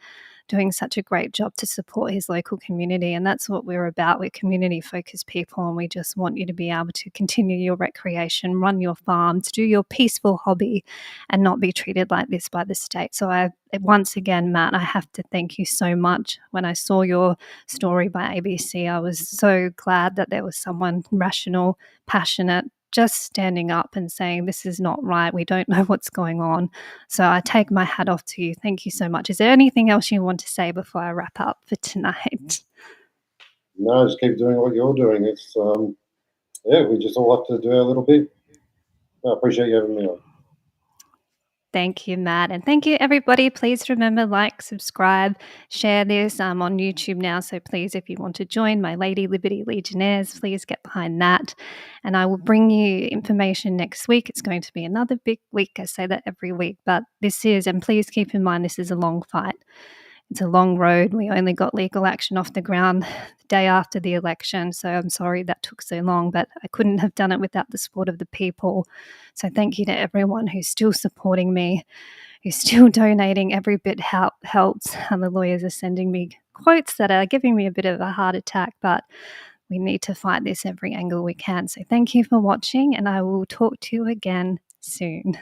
doing such a great job to support his local community. And that's what we're about. We're community focused people. And we just want you to be able to continue your recreation, run your farms, do your peaceful hobby, and not be treated like this by the state. So once again, Matt, I have to thank you so much. When I saw your story by ABC, I was so glad that there was someone rational, passionate, just standing up and saying, this is not right. We don't know what's going on. So I take my hat off to you. Thank you so much. Is there anything else you want to say before I wrap up for tonight? No, just keep doing what you're doing. It's yeah, we just all have to do our little bit. I appreciate you having me on. Thank you, Matt. And thank you, everybody. Please remember, like, subscribe, share this. I'm on YouTube now. So please, if you want to join my Lady Liberty Legionnaires, please get behind that. And I will bring you information next week. It's going to be another big week. I say that every week. But and please keep in mind, this is a long fight. It's a long road. We only got legal action off the ground the day after the election. So I'm sorry that took so long, but I couldn't have done it without the support of the people. So thank you to everyone who's still supporting me, who's still donating. Every bit helps. And the lawyers are sending me quotes that are giving me a bit of a heart attack, but we need to fight this every angle we can. So thank you for watching, and I will talk to you again soon.